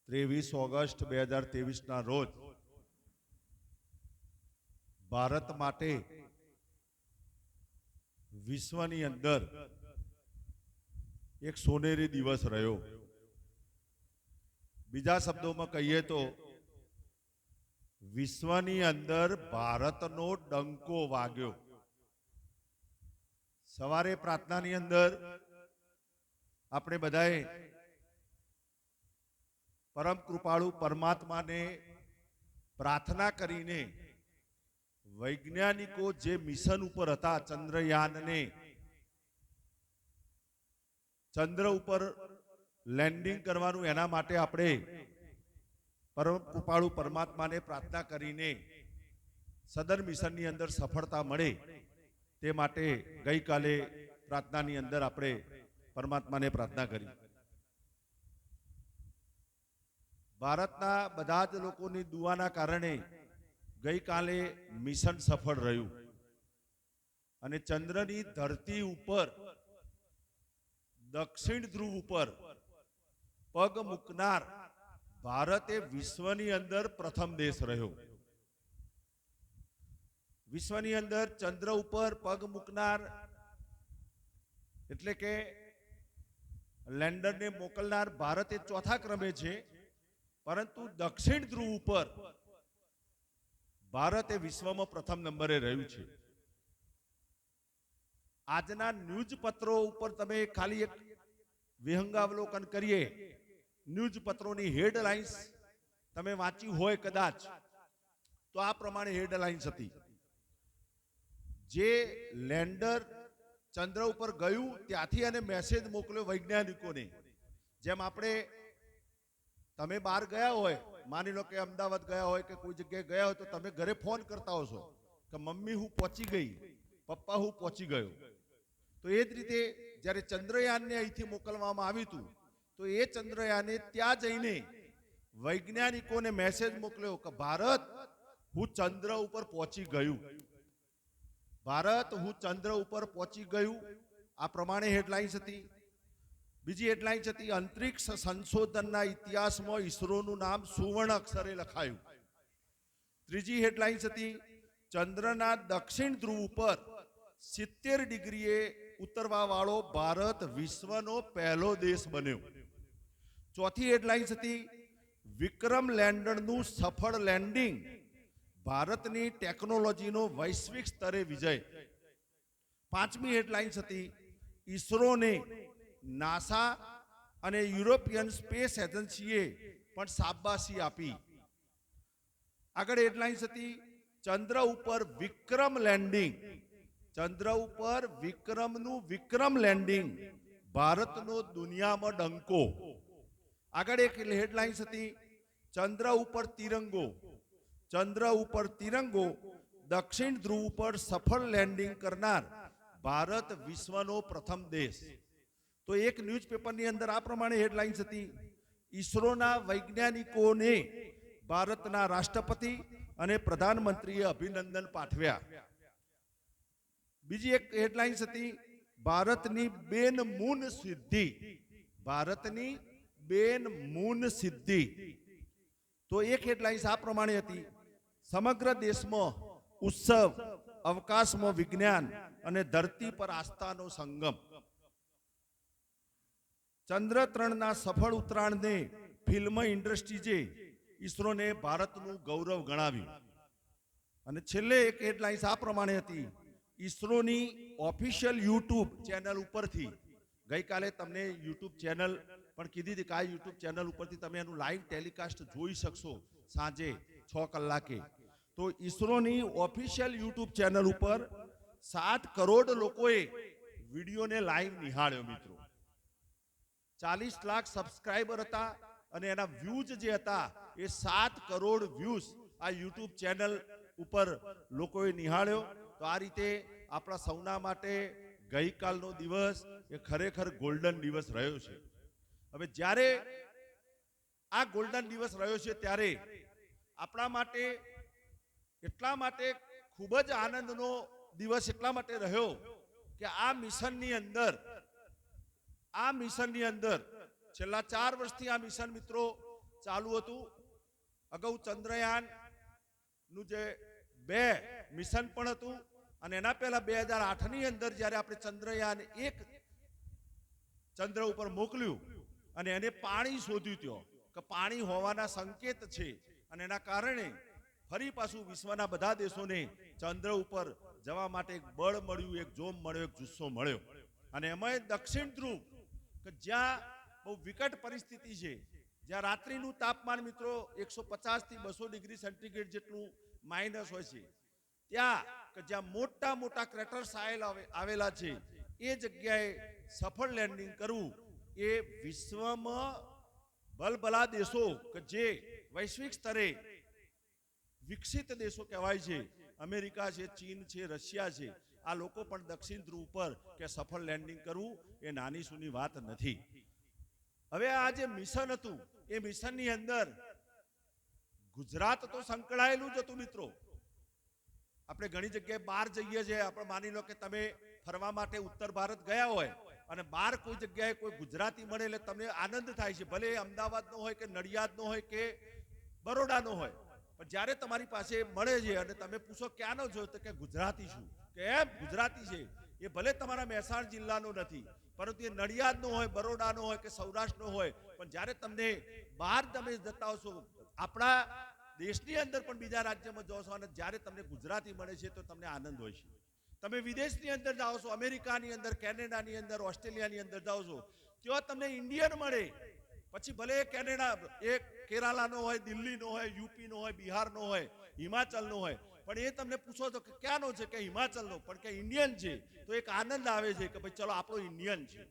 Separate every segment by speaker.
Speaker 1: 23 August 2023ના રોજ ભારત માટે વિશ્વની અંદર એક સોનેરી દિવસ રહ્યો। બીજા શબ્દોમાં કહીએ તો વિશ્વની અંદર ભારતનો ડંકો વાગ્યો। સવારે પ્રાર્થનાની અંદર આપણે બધાએ પરમ કૃપાળુ પરમાત્માને પ્રાર્થના કરીને વૈજ્ઞાનિકો જે મિશન ઉપર હતા ચંદ્રયાનને ચંદ્ર ઉપર લેન્ડિંગ કરવાનું, એના માટે આપણે પરમ કૃપાળુ પરમાત્માને પ્રાર્થના કરીને સદર મિશનની અંદર સફળતા મળે તે માટે ગઈકાલે પ્રાર્થનાની અંદર આપણે પરમાત્માને પ્રાર્થના કરી। ભારતના બધા જ લોકોની દુઆના કારણે ગઈકાલે મિશન સફળ રહ્યું અને ચંદ્રની ધરતી ઉપર દક્ષિણ ધ્રુવ ઉપર પગ મૂકનાર ભારતે વિશ્વની અંદર પ્રથમ દેશ રહ્યો। વિશ્વની અંદર ચંદ્ર ઉપર પગ મૂકનાર એટલે કે લેન્ડરને મોકલનાર ભારત એ ચોથા ક્રમે છે, પરંતુ દક્ષિણ ધ્રુવ ઉપર ભારત એ વિશ્વમાં પ્રથમ નંબરે રહ્યું છે। આજના ન્યૂઝ પત્રો ઉપર તમે ખાલી એક વિહંગાવલોકન કરીએ, ન્યૂઝ પત્રોની હેડલાઇન્સ તમે વાંચી હોય કદાચ તો આ પ્રમાણે હેડલાઇન્સ હતી। જે લેન્ડર ચંદ્ર ઉપર ગયું ત્યાંથી અને મેસેજ મોકલ્યો વૈજ્ઞાનિકોને। જેમ આપણે તમે બહાર ગયા હોય, માની લો કે અમદાવાદ ગયા હોય કે કોઈ જગ્યાએ ગયા હોય તો તમે ઘરે ફોન કરતા હશો કે મમ્મી હું પહોંચી ગઈ, પપ્પા હું પહોંચી ગયો। તો એ જ રીતે જ્યારે ચંદ્રયાનને અહીંથી મોકલવામાં આવ્યું હતું તો એ ચંદ્રયાને ત્યાં જઈને વૈજ્ઞાનિકોને મેસેજ મોકલ્યો કે ભારત હું ચંદ્ર ઉપર પહોંચી ગયું, ભારત હું ચંદ્ર ઉપર પહોંચી ગયું। આ પ્રમાણે હેડલાઇન્સ હતી। બીજી હેડલાઇન્સ હતી અંતરિક્ષ સંશોધનના ઇતિહાસમાં ઈસરોનું નામ સુવર્ણ અક્ષરે લખાયું। ત્રીજી હેડલાઇન્સ હતી ચંદ્રના દક્ષિણ ધ્રુવ ઉપર 70 ડિગ્રીએ ઉતરવા વાળો ભારત વિશ્વનો પહેલો દેશ બન્યો। ચોથી હેડલાઇન્સ હતી વિક્રમ લેન્ડરનું સફળ લેન્ડિંગ, ભારતની ટેકનોલોજીનો વૈશ્વિક સ્તરે વિજય। પાંચમી હેડલાઇન્સ હતી ઈસરોને નાસા અને યુરોપિયન સ્પેસ એજન્સીએ પણ શાબાશી આપી। આગળ હેડલાઇન્સ હતી ચંદ્ર ઉપર વિક્રમ લેન્ડિંગ, ચંદ્ર ઉપર વિક્રમનું વિક્રમ લેન્ડિંગ, ભારતનો દુનિયામાં ડંકો। આગળ એક હેડલાઇન્સ હતી ચંદ્ર ઉપર તિરંગો, ચંદ્ર ઉપર તિરંગો, દક્ષિણ ધ્રુવ પર સફળ લેન્ડિંગ કરનાર ભારત વિશ્વનો પ્રથમ દેશ। તો એક ન્યૂઝપેપરની અંદર આ પ્રમાણે હેડલાઇન્સ હતી ઈસરોના વૈજ્ઞાનિકોને ભારતના રાષ્ટ્રપતિ અને પ્રધાનમંત્રીએ અભિનંદન પાઠવ્યા। બીજી એક હેડલાઇન્સ હતી ભારતની બેન મૂન સિદ્ધિ, ભારતની બેન મૂન સિદ્ધિ। તો એક હેડલાઇન્સ આ પ્રમાણે હતી સમગ્ર દેશમાં ઉત્સવ, અવકાશમાં વિજ્ઞાન અને ધરતી પર આસ્થાનો સંગમ। ચંદ્ર-3ના સફળ ઉતરાણને ફિલ્મ ઇન્ડસ્ટ્રીએ ઈસરોને ભારતનું ગૌરવ ગણાવ્યું। અને છેલ્લે એક હેડલાઇન્સ આ પ્રમાણે હતી ઈસરોની ઓફિશિયલ યુટ્યુબ ચેનલ ઉપરથી, ગઈકાલે તમને યુટ્યુબ ચેનલ પણ કીધી હતી કે આ યુટ્યુબ ચેનલ ઉપરથી તમે એનું લાઈવ ટેલિકાસ્ટ જોઈ શકશો સાંજે 6 કલાકે। તો ઈસરોની ઓફિશિયલ યુટ્યુબ ચેનલ ઉપર 7 કરોડ લોકોએ વિડીયોને લાઈવ નિહાળ્યો। મિત્રો 40 લાખ સબસ્ક્રાઇબર હતા અને એના વ્યૂઝ જે હતા એ 7 કરોડ વ્યૂઝ આ યુટ્યુબ ચેનલ ઉપર લોકોએ નિહાળ્યો। તો આ રીતે આપણા સૌના માટે ગઈકાલનો દિવસ એ ખરેખર ગોલ્ડન દિવસ રહ્યો છે। હવે જ્યારે આ ગોલ્ડન દિવસ રહ્યો છે ત્યારે આપણા માટે એટલા માટે ખૂબ જ આનંદનો દિવસ એટલા માટે રહ્યો કે આ મિશનની અંદર છેલ્લા 4 વર્ષથી આ મિશન મિત્રો ચાલુ હતું. અગાઉ ચંદ્રયાન નું જે 2 મિશન પણ હતું અને એના પહેલા 2008 ની અંદર જ્યારે આપણે ચંદ્રયાન 1 ચંદ્ર ઉપર મોકલ્યું અને એને પાણી શોધ્યું ત્યાં કે પાણી હોવાના સંકેત છે અને એના કારણે ફરી પાછું વિશ્વના બધા દેશોને ચંદ્ર ઉપર જવા માટે એક બળ મળ્યું, એક જોમ મળ્યો, એક જુસ્સો મળ્યો. અને એમાં દક્ષિણ ધ્રુવ કે જ્યાં બહુ વિકટ પરિસ્થિતિ છે, જ્યાં રાત્રિનું તાપમાન મિત્રો 150 થી 200 ડિગ્રી સેન્ટીગ્રેડ જેટલું માઇનસ હોય છે, ત્યાં કે જ્યાં મોટા મોટા ક્રેટર્સ આવેલા છે, એ જગ્યાએ સફળ લેન્ડિંગ કરવું એ વિશ્વમાં ભલભલા દેશો કે જે વૈશ્વિક સ્તરે વિકસિત દેશો કહેવાય છે, અમેરિકા છે, ચીન છે, રશિયા છે, આ લોકો પણ દક્ષિણ ધ્રુવ પર કે સફળ લેન્ડિંગ કરવું એ નાની સૂની વાત નથી. હવે આ જે મિશન હતું એ મિશનની અંદર ગુજરાત તો સંકળાયેલું જ હતું મિત્રો. આપણે ઘણી જગ્યાએ બહાર જઈએ છીએ, આપણે માની લો કે તમે ફરવા માટે ઉત્તર ભારત ગયા હોય અને બહાર કોઈ જગ્યાએ કોઈ ગુજરાતી મળે એટલે તમને આનંદ થાય છે, ભલે અમદાવાદનો હોય કે નડિયાદનો હોય કે બરોડાનો હોય, પણ જ્યારે તમારી પાસે મળે છે અને તમે પૂછો ક્યાંનો છો તો કે ગુજરાતી છું, કે એમ ગુજરાતી છે, એ ભલે તમારા મહેસાણા જિલ્લાનો નથી પરંતુ એ નડિયાદનો હોય, બરોડાનો હોય કે સૌરાષ્ટ્રનો હોય, પણ જ્યારે તમને બહાર તમે જતા હશો, આપણા દેશની અંદર પણ બીજા રાજ્યમાં જાઓ છો અને જ્યારે તમને ગુજરાતી મળે છે તો તમને આનંદ હોય છે. તમે વિદેશની અંદર જાઓ છો, અમેરિકાની અંદર, કેનેડાની અંદર, ઓસ્ટ્રેલિયાની અંદર જાઓ છો, ત્યાં તમને ઇન્ડિયન મળે, પછી ભલે કેનેડા એ કેરાલાનો હોય, દિલ્હીનો હોય, યુપીનો હોય, બિહારનો હોય, હિમાચલનો હોય, પણ એ તમને પૂછો તો કે ક્યાંનો છે કે હિમાચલનો, પણ કે ઇન્ડિયન છે, તો એક આનંદ આવે છે કે ભાઈ ચલો આપણો ઇન્ડિયન છે.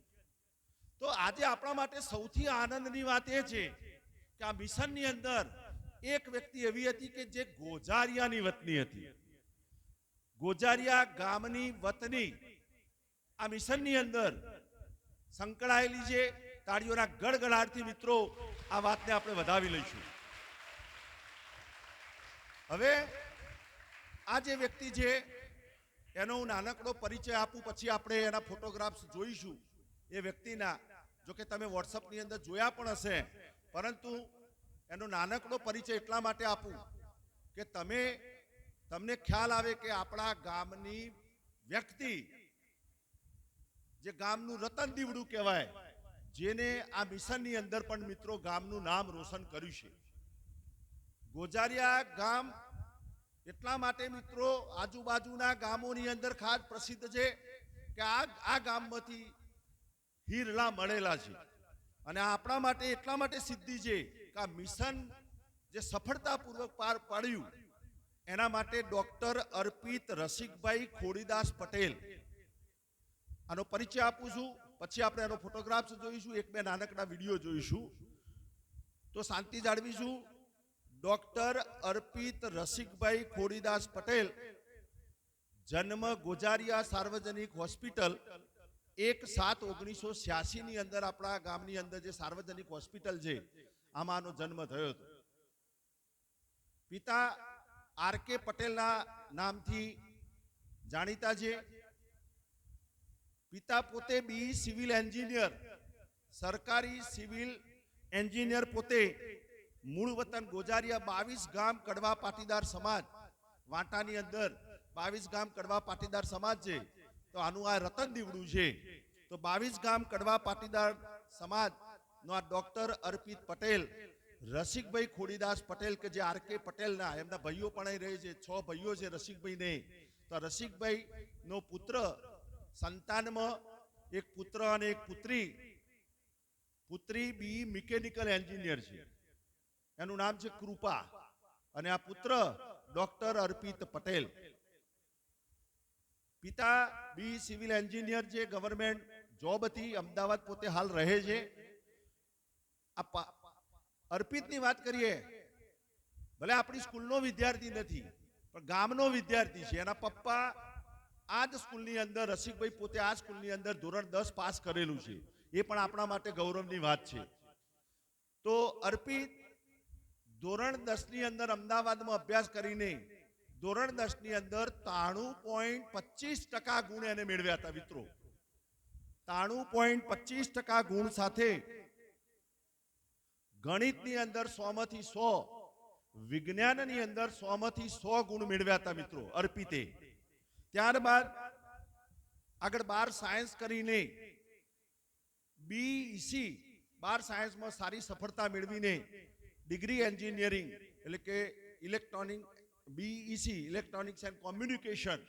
Speaker 1: તો આજે આપણા માટે સૌથી આનંદની વાત એ છે કે આ મિશનની અંદર એક વ્યક્તિ એવી હતી કે જે ગોજારિયાની વતની હતી. ગોજારિયા ગામની વતની આ મિશનની અંદર સંકળાયેલી છે. તાળીઓના ગડગડાટથી મિત્રો આ વાતને આપણે વધાવી લઈશું. હવે આ જે વ્યક્તિ છે એનો હું નાનકડો પરિચય આપું, પછી આપણે એના ફોટોગ્રાફ્સ જોઈશું એ વ્યક્તિના. જો કે તમે વોટ્સઅપની અંદર જોયા પણ હશે, પરંતુ એનો નાનકડો પરિચય એટલા માટે આપું કે તમને ખ્યાલ આવે કે આપણા ગામની વ્યક્તિ, જે ગામનું રતન દીવડું કહેવાય, જેને આ મિશનની અંદર પણ મિત્રો ગામનું નામ રોશન કર્યું છે. ગોજારિયા ગામ એટલા માટે મિત્રો આજુબાજુના ગામોની અંદર ખાસ પ્રસિદ્ધ છે કે આ ગામમાંથી હીરલા મળેલા છે. અને આપણા માટે એટલા માટે સિદ્ધિ છે કે આ મિશન જે સફળતાપૂર્વક પાર પાડ્યું એના માટે ડોક્ટર અર્પિત રસિકભાઈ ખોડીદાસ પટેલ, આનો પરિચય આપું છું, પછી આપણે એનો ફોટોગ્રાફ્સ જોઈશું, એક બે નાનકડા વિડીયો જોઈશું, તો શાંતિ જાળવીશું. ડોક્ટર અર્પિત રસિકભાઈ ખોડીદાસ પટેલ, જન્મ ગોજારિયા સાર્વજનિક હોસ્પિટલ, 1/7/1986 ની અંદર આપણા ગામની અંદર જે સાર્વજનિક હોસ્પિટલ છે આમાં આનો જન્મ થયો હતો. પિતા આર.કે. પટેલના નામથી જાણીતા છે. પિતા પોતે બી સિવિલ એન્જિનિયર, સરકારી સિવિલ એન્જિનિયર પોતે, મૂળ વતન ગોજારિયા, 22 ગામ કડવા પાટીદાર સમાજ, વાંટાની અંદર 22 ગામ કડવા પાટીદાર સમાજ છે, તો આનું આ રતન દીવડું છે. તો 22 ગામ કડવા પાટીદાર સમાજનો આ ડોક્ટર અર્પિત પટેલ, રસિકભાઈ ખોડીદાસ પટેલ કે જે આર.કે. પટેલના એમના ભાઈઓ પણ અહીં રહે છે, 6 ભાઈઓ છે રસિકભાઈને. તો રસિકભાઈ નો પુત્ર, સંતાનમાં એક પુત્ર અને એક પુત્રી બી મિકેનિકલ એન્જિનિયર છે, એનું નામ છે કૃપા, અને આ પુત્ર ડોક્ટર અર્પિત પટેલ. પિતા બી સિવિલ એન્જિનિયર છે, ગવર્મેન્ટ જોબ હતી, અમદાવાદ પોતે હાલ રહે છે. અર્પિતની વાત કરીએ, ભલે આપણી સ્કૂલનો વિદ્યાર્થી નથી પણ ગામનો વિદ્યાર્થી છે. એના પપ્પા આ જ સ્કૂલની અંદર, રસિકભાઈ પોતે આ સ્કૂલની અંદર ધોરણ 10 પાસ કરેલું છે, એ પણ આપણા માટે ગૌરવની વાત છે. તો અર્પિત ધોરણ 10 ની અંદર અમદાવાદમાં અભ્યાસ કરીને ધોરણ 10 ની અંદર 93.25% ગુણ એને મેળવ્યા હતા મિત્રો. 93.25% ગુણ સાથે ગણિતની અંદર 100 માંથી 100, વિજ્ઞાનની અંદર 100 માંથી 100 ગુણ મેળવ્યા હતા મિત્રો અર્પિતે. ત્યારબાદ આગળ 12 સાયન્સ કરીને બીઈસી 12 સાયન્સમાં સારી સફળતા મેળવીને ડિગ્રી એન્જિનિયરિંગ એટલે કે electronic BEC electronics and communication,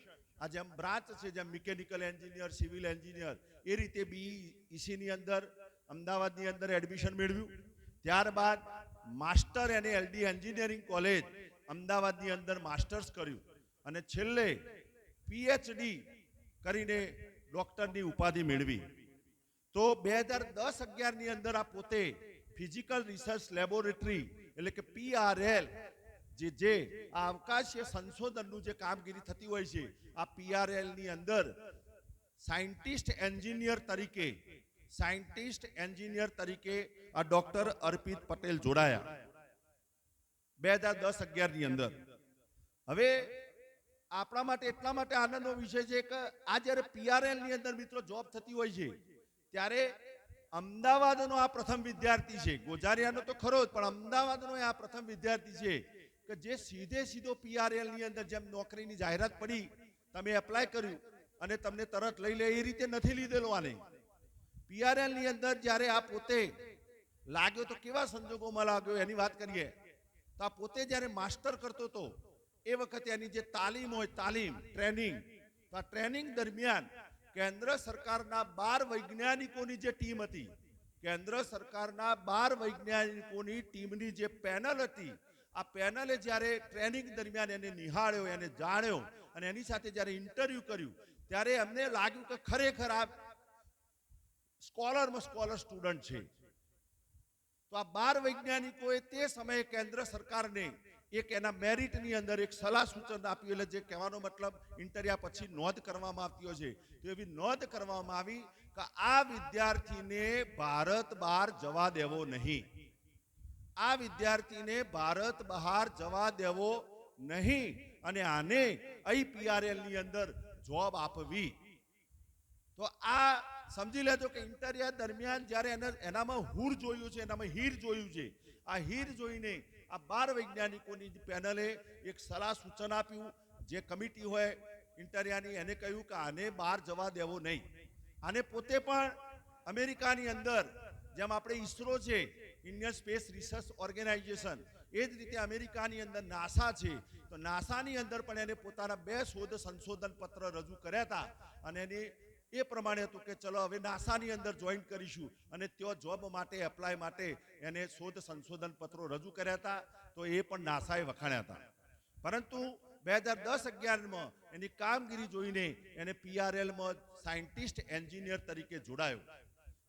Speaker 1: આ જેમ બ્રાન્ચ છે જેમ મિકેનિકલ એન્જિનિયર, સિવિલ એન્જિનિયર, એ રીતે બીઈસી ની અંદર અમદાવાદની અંદર એડમિશન મેળવ્યું. ત્યારબાદ માસ્ટર અને એલડી એન્જિનિયરિંગ કોલેજ અમદાવાદની અંદર માસ્ટર્સ કર્યું અને છેલ્લે પીએચડી કરીને ડોક્ટરની ઉપાધિ મેળવી. તો 2010-11 ની અંદર આ પોતે ફિઝિકલ રિસર્ચ લેબોરેટરી એટલે કે પીઆરએલ જે આ અવકાશીય સંશોધનનું જે કામગીરી થતી હોય છે, આ પીઆરએલ ની અંદર સાયન્ટિસ્ટ એન્જિનિયર તરીકે આ ડોક્ટર અર્પિત પટેલ જોડાયા 2010-11 ની અંદર. હવે આપણા માટે એટલા માટે આનંદનો વિષય છે કે આ જ્યારે પીઆરએલ ની અંદર મિત્રો જોબ થતી હોય છે ત્યારે અમદાવાદનો આ પ્રથમ વિદ્યાર્થી છે. ગોઝારિયાનો તો ખરો જ, પણ અમદાવાદનો આ પ્રથમ વિદ્યાર્થી છે કે જે સીધો પીઆરએલ ની અંદર જેમ નોકરીની જાહેરાત પડી, તમે એપ્લાય કર્યું અને તમને તરત લઈ લે એ રીતે નથી લીધેલો આને. પીઆરએલ ની અંદર જ્યારે આ પોતે લાગ્યો તો કેવા સંજોગોમાં લાગ્યો એની વાત કરીએ તો આ પોતે જ્યારે માસ્ટર કરતો હતો એ વખતે એની જે તાલીમ હોય, ટ્રેનિંગ, તો આ ટ્રેનિંગ દરમિયાન કેન્દ્ર સરકારના 12 વૈજ્ઞાનિકોની જે ટીમ હતી, કેન્દ્ર સરકારના 12 વૈજ્ઞાનિકોની ટીમની જે પેનલ હતી, આ પેનલે જ્યારે ટ્રેનિંગ દરમિયાન એને નિહાળ્યો, એને જાણ્યો અને એની સાથે જ્યારે ઇન્ટરવ્યુ કર્યું ત્યારે એમને લાગ્યું કે ખરેખર આ સ્કોલર સ્ટુડન્ટ છે. તો આ 12 વૈજ્ઞાનિકોએ તે સમયે કેન્દ્ર સરકારને એક એના મેરિટની અંદર એક સલાહ સૂચન આપ્યું. એટલે જે કહેવાનો મતલબ ઇન્ટરવ્યુ પછી નોંધ કરવામાં આવતી હોય છે, તો એવી નોંધ કરવામાં આવી કે આ વિદ્યાર્થીને ભારત બહાર જવા દેવો નહીં, આ વિદ્યાર્થીને ભારત બહાર જવા દેવો નહીં અને આને પીઆરએલ ની અંદર જોબ આપવી. તો આ સમજી લેજો કે ઇન્ટરવ્યુ દરમિયાન જ્યારે એનામાં હુર જોયું છે, એનામાં હીર જોયું છે, આ હીર જોઈને આ 12 વૈજ્ઞાનિકોની પેનલે એક સલાહ સૂચન આપ્યું. જે કમિટી હોય ઇન્ટરવ્યુની એને કહ્યું કે આને બહાર જવા દેવો નહીં. આને પોતે પણ અમેરિકાની અંદર જેમ આપણે ઈસરો છે, ઇન્ડિયન સ્પેસ રિસર્ચ ઓર્ગેનાઇઝેશન, એ જ રીતે અમેરિકાની અંદર નાસા છે, તો નાસાની અંદર પણ એને પોતાના 2 શોધ સંશોધન પત્ર રજૂ કર્યા હતા અને એની એ પ્રમાણે હતું કે ચલો હવે નાસાની અંદર જોઈન કરીશું અને ત્યાં જોબ માટે એપ્લાય માટે એને શોધ સંશોધન પત્રો રજૂ કર્યા હતા. તો એ પણ નાસાએ વખાણ્યા હતા. પરંતુ 2010-11માં એની કામગીરી જોઈને એને પીઆરએલમાં સાયન્ટિસ્ટ એન્જિનિયર તરીકે જોડાયો.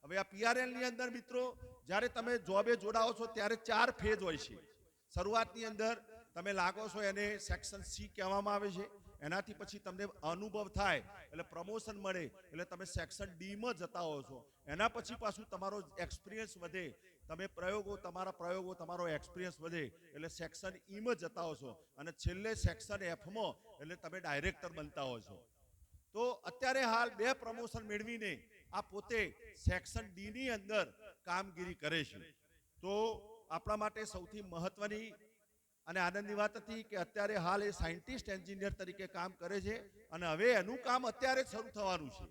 Speaker 1: હવે આ પીઆરએલ ની અંદર મિત્રો જ્યારે તમે જોબે જોડાઓ છો ત્યારે 4 ફેઝ હોય છે. શરૂઆતની અંદર તમે લાગો છો એને સેક્શન સી કહેવામાં આવે છે. એનાથી પછી તમને અનુભવ થાય એટલે પ્રમોશન મળે એટલે તમે સેક્શન ડી માં જતા હો છો. એના પછી પાછું તમારો એક્સપિરિયન્સ વધે, તમે તમારો એક્સપિરિયન્સ વધે એટલે સેક્શન ઈ માં જતા હો છો અને છેલ્લે સેક્શન એફ માં એટલે તમે ડાયરેક્ટર બનતા હો છો. તો અત્યારે હાલ 2 પ્રમોશન મેળવીને આ પોતે સેક્શન ડી ની અંદર કામગીરી કરે છે. તો આપણા માટે સૌથી મહત્વની અને આનંદની વાત હતી કે અત્યારે હાલ એ સાયન્ટિસ્ટ એન્જિનિયર તરીકે કામ કરે છે અને હવે એનું કામ અત્યારે શરૂ થવાનું છે.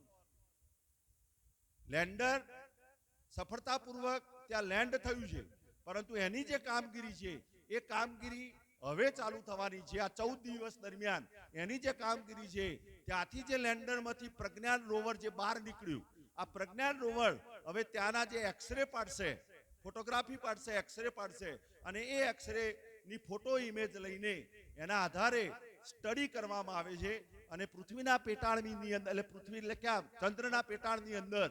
Speaker 1: લેન્ડર સફળતાપૂર્વક ત્યાં લેન્ડ થયું છે, પરંતુ એની જે કામગીરી છે એ કામગીરી હવે ચાલુ થવાની છે. આ 14 દિવસ દરમિયાન એની જે કામગીરી છે ત્યાંથી જે લેન્ડરમાંથી પ્રજ્ઞાન રોવર જે બહાર નીકળ્યું, આ પ્રજ્ઞાન રોવર હવે ત્યાંના જે એક્સરે પાડશે, ફોટોગ્રાફી પાડશે, એક્સરે પાડશે અને એ એક્સરે ની ફોટો ઇમેજ લઈને એના આધારે સ્ટડી કરવામાં આવે છે અને પૃથ્વીના પેટાળની અંદર એટલે પૃથ્વી એટલે ક્યાં ચંદ્રના પેટાળની અંદર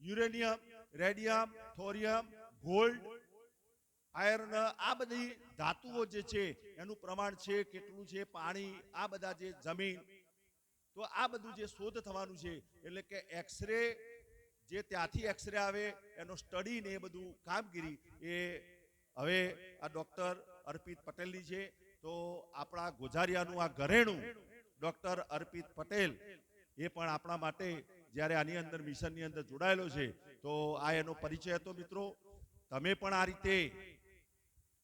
Speaker 1: યુરેનિયમ, રેડિયમ, થોરિયમ, ગોલ્ડ, આયર્ન, આ બધી ધાતુઓ જે છે એનું પ્રમાણ છે કેટલું છે, પાણી, આ બધા જે જમીન, તો આ બધું જે શોધ થવાનું છે એટલે કે એક્સરે જે ત્યાંથી એક્સરે આવે એનો સ્ટડી ને એ બધું કામગીરી એ હવે આ ડોક્ટર અર્પિત પટેલની છે. તો આપણા ગોઝારિયાનું આ ઘરેણું ડોક્ટર અર્પિત પટેલ એ પણ આપણા માટે જ્યારે આની અંદર મિશનની અંદર જોડાયેલો છે તો આ એનો પરિચય હતો મિત્રો. તમે પણ આ રીતે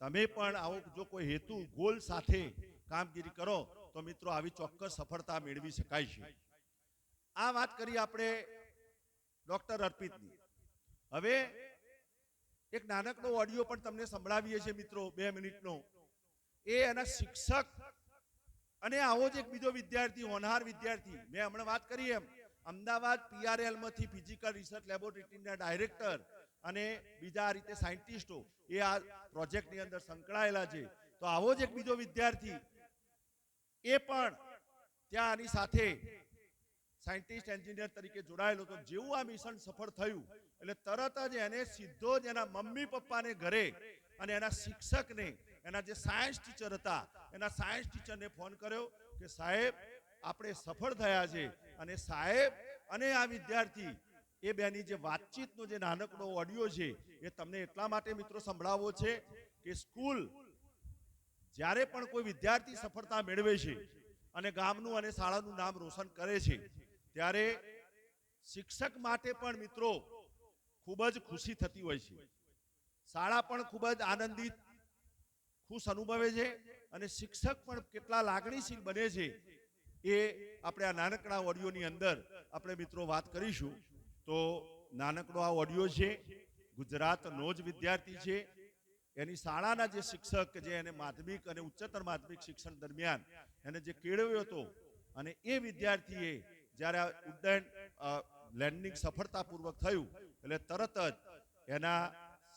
Speaker 1: તમે પણ આવો જો કોઈ હેતુ ગોલ સાથે કામગીરી કરો તો મિત્રો આવી ચોક્કસ સફળતા મેળવી શકાય છે. આ વાત કરી આપણે ડોક્ટર અર્પિતની. હવે એક નાનકડો ઓડિયો પણ તમને સંભળાવીએ છીએ મિત્રો, 2 મિનિટનો. એ એના શિક્ષક અને આવો જ એક બીજો વિદ્યાર્થી, હોનહાર વિદ્યાર્થી, મેં હમણાં વાત કરી એમ અમદાવાદ PRL માંથી ફિઝિકલ રિસર્ચ લેબોરેટરીના ડાયરેક્ટર અને બીજા આ રીતે સાયન્ટિસ્ટો એ આ પ્રોજેક્ટની અંદર સંકળાયેલા છે. તો આવો જ એક બીજો વિદ્યાર્થી એ પણ ત્યાં આની સાથે સાયન્ટિસ્ટ એન્જિનિયર તરીકે જોડાયેલો હતો. જેવું આ મિશન સફળ થયું એટલે તરત જ એને સીધો જ એના મમ્મી પપ્પાને ઘરે અને એના શિક્ષકને, એના જે સાયન્સ ટીચર હતા એના સાયન્સ ટીચરને ફોન કર્યો કે સાહેબ આપણે સફળ થયા છે. અને સાહેબ અને આ વિદ્યાર્થી એ બેની જે વાતચીતનો જે નાનકડો ઓડિયો છે એ તમને એટલા માટે મિત્રો સંભળાવવો છે કે સ્કૂલ જ્યારે પણ કોઈ વિદ્યાર્થી સફળતા મેળવે છે અને ગામનું અને શાળાનું નામ રોશન કરે છે ત્યારે શિક્ષક માટે પણ મિત્રો ખૂબ જ ખુશી થતી હોય છે. શાળા પણ ખૂબ જ આનંદિત, ખુશ અનુભવે છે અને શિક્ષક પણ કેટલા લાગણીશીલ બને છે એ આપણે આ નાનકડા ઓડિયોની અંદર આપણે મિત્રો વાત કરીશું. તો નાનકડો આ ઓડિયો છે, ગુજરાતનો જ વિદ્યાર્થી છે. એની શાળાના જે શિક્ષક જે એને માધ્યમિક અને ઉચ્ચતર માધ્યમિક શિક્ષણ દરમિયાન એને જે કેળવ્યો હતો અને એ વિદ્યાર્થીએ જ્યારે આ ઉડ્ડયન લેન્ડિંગ સફળતાપૂર્વક થયું એટલે તરત જ એના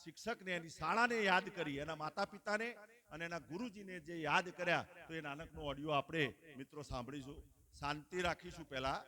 Speaker 1: શિક્ષકને, એની શાળાને યાદ કરી, એના માતા પિતાને અને એના ગુરુજીને જે યાદ કર્યા. તો એ નાનકનો ઓડિયો આપણે મિત્રો સાંભળીશું. શાંતિ રાખીશું પહેલા.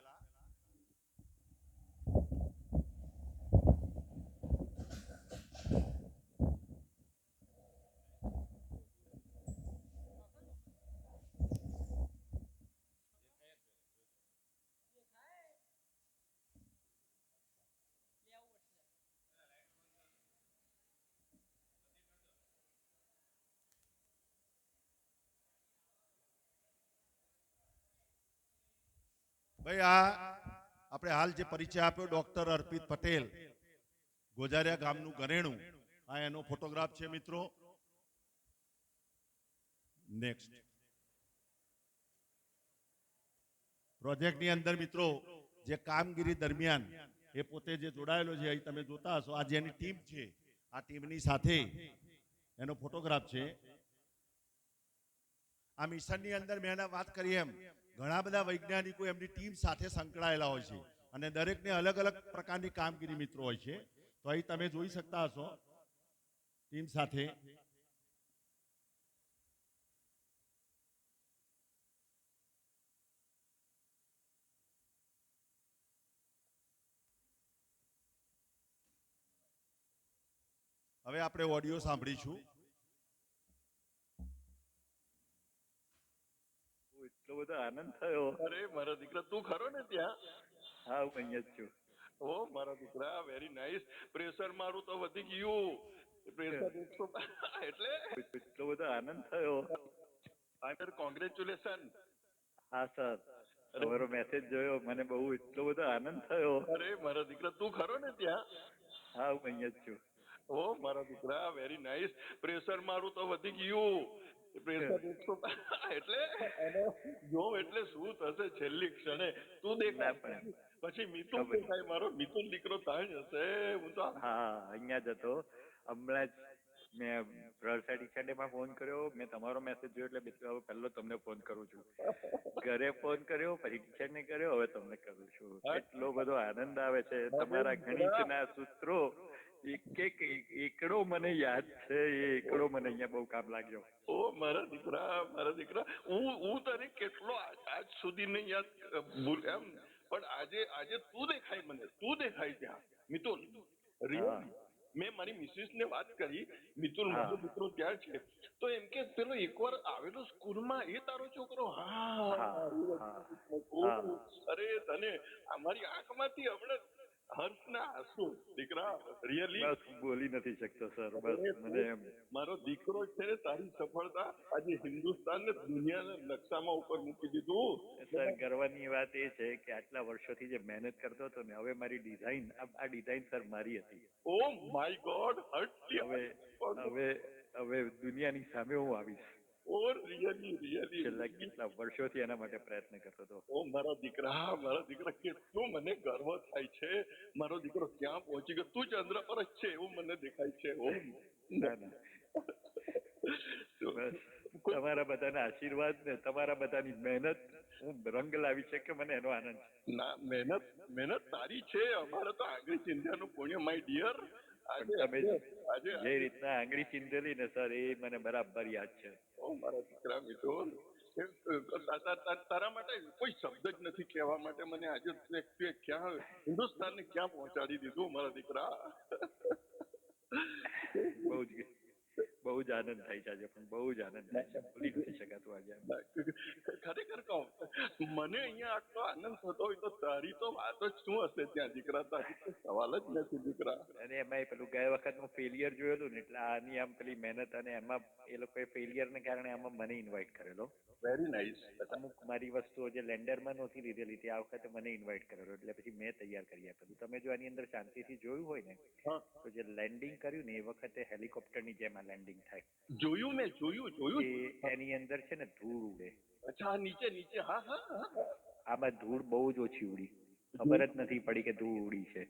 Speaker 1: ભાઈ આ આપણે હાલ જે પરિચય આપ્યો ડોક્ટર અર્પિત પટેલ, ગોજારિયા ગામનું ગરેણું, આ એનો ફોટોગ્રાફ છે મિત્રો. નેક્સ્ટ પ્રોજેક્ટની અંદર મિત્રો જે કામગીરી દરમિયાન એ પોતે જે જોડાયેલો છે, અહીં તમે જોતા હશો આ જેની ટીમ છે, આ ટીમની સાથે એનો ફોટોગ્રાફ છે. આ મિશનની અંદર મેં એને વાત કરી એમ ઘણા બધા વૈજ્ઞાનિકો એમની ટીમ સાથે સંકળાયેલા હોય છે અને દરેકને અલગ અલગ પ્રકારની કામગીરી મિત્રો હોય છે. તો અહીં તમે જોઈ શકતા હશો ટીમ સાથે. હવે આપણે ઓડિયો સાંભળીશું.
Speaker 2: એટલો બધો આનંદ થયો.
Speaker 3: અરે મારા દીકરા તું ખરો ને ત્યાં?
Speaker 2: હા, હું અહીંયા જ છું.
Speaker 3: ઓ મારા દીકરા, વેરી નાઇસ. પ્રેશર મારું તો વધી ગયું. પ્રેશર એટલે
Speaker 2: એટલો બધો આનંદ થયો.
Speaker 3: કોંગ્રેચ્યુલેશન.
Speaker 2: હા સર, તમારો મેસેજ જોયો, મને બહુ એટલો બધો આનંદ થયો.
Speaker 3: અરે મારા દીકરા તું ખરો ને ત્યાં?
Speaker 2: હા, હું અહીંયા જ છું.
Speaker 3: ઓ મારા દીકરા, વેરી નાઇસ. પ્રેશર મારું તો વધી ગયું. પ્રેશર એટલે જો એટલે શું થશે છેલ્લી ક્ષણે તું દેખાય પછી મિતુલ દેખાય. મારો મિતુલ દીકરો ત્યાં જ હશે. હું તો
Speaker 2: હા, અહીંયા જ હતો. હમણાં જ મેં પ્રસાદ એકેડેમાં ફોન કર્યો, મેં તમારો મેસેજ જોયો એટલે પહેલો તમને ફોન કરું છું. ઘરે ફોન કર્યો, પછી ટીચરને કર્યો, હવે તમને કરું છું. એટલો બધો આનંદ આવે છે. તમારા ગણિતના સૂત્રો એક એકડો મને યાદ છે. એ એકડો મને અહીંયા બહુ કામ લાગ્યો.
Speaker 3: ઓ મારા દીકરા, હું તને કેટલો આજ સુધી નહીં યાદ એમ, પણ આજે તું દેખાય મને, તું દેખાય ત્યાં મિતુલ. રિયલી મેં મારી મિસિસ ને વાત કરી, મિતુલ મારો દીકરો ત્યાં છે, તો એમ કે પેલો એકવાર આવેલો સ્કૂલમાં એ તારો છોકરો? હા. અરે તને અમારી આંખમાંથી હમણાં હર્ષના આંસુ દીકરા રિયલી
Speaker 2: બસ હું બોલી નથી શકતો સર. બસ મને એમ
Speaker 3: મારો દીકરો છે તારી સફળતા આજે હિન્દુસ્તાન ને દુનિયાના નકશામાં ઉપર મૂકી દીધું.
Speaker 2: સર ગર્વની વાત એ છે કે આટલા વર્ષોથી જે મહેનત કરતો હતો ને, હવે મારી ડિઝાઇન, આ ડિઝાઇન સર મારી હતી.
Speaker 3: Oh my God hurt.
Speaker 2: હવે દુનિયાની સામે હું આવીશ.
Speaker 3: ઓ રિયલી
Speaker 2: છેલ્લા કેટલા વર્ષોથી એના માટે પ્રયત્ન કરતો હતો.
Speaker 3: ઓ મારા દીકરા કેટલું મને ગર્વ થાય છે. મારો દીકરો ક્યાં પહોંચી ગયો. તું ચંદ્ર પર જ છે એવું મને દેખાય છે. ઓ
Speaker 2: ના ના, બસ તમારા બધાના આશીર્વાદ ને તમારા બધાની મહેનત હું રંગ લાવી છે કે મને એનો આનંદ છે.
Speaker 3: ના મહેનત તારી છે. અમારે તો આંગળી ચિંધ્યાનું પુણ્ય માય ડિયર.
Speaker 2: તમે જે રીતના આંગળી ચીંધેલી ને સર, એ મને બરાબર યાદ છે.
Speaker 3: ઓ મારા દીકરા મિતુલ, તારા માટે કોઈ શબ્દ જ નથી કહેવા માટે. મને આજે તું ક્યાં હિન્દુસ્તાનને ક્યાં પહોંચાડી દીધું મારા દીકરા.
Speaker 2: બહુ જ આનંદ થાય છે આજે, પણ બહુ જ આનંદ થાય છે. ભૂલી નથી શકાતું આજે.
Speaker 3: ખરેખર કહું, મને અહીંયા આટલો આનંદ થતો હોય તો તારી તો વાત જ શું હશે ત્યાં દીકરા. તારી તો સવાલ જ નથી દીકરા.
Speaker 2: અને એમાં પેલું ગયા વખતનું ફેલિયર જોયેલું ને, એટલે આની આમ પેલી મહેનત, અને એમાં એ લોકોએ ફેલિયર ને કારણે આમાં મને ઇન્વાઇટ કરેલો.
Speaker 3: Very nice.
Speaker 2: અમુક મારી વસ્તુઓ જે લેન્ડરમાં નહોતી લીધેલી તે આ વખતે મને ઇન્વાઇટ કરેલો, એટલે પછી મેં તૈયાર કરી આપેલું. તમે જો આની અંદર શાંતિથી જોયું હોય ને, તો જે લેન્ડિંગ કર્યું ને એ વખતે હેલિકોપ્ટરની જેમ આ લેન્ડિંગ થાય.
Speaker 3: જોયું મેં જોયું.
Speaker 2: એની અંદર છે ને ધૂળ ઉડે.
Speaker 3: અચ્છા, નીચે. હા.
Speaker 2: આમાં ધૂળ બહુ જ ઓછી ઉડી, ખબર જ નથી પડી કે ધૂળ ઉડી છે.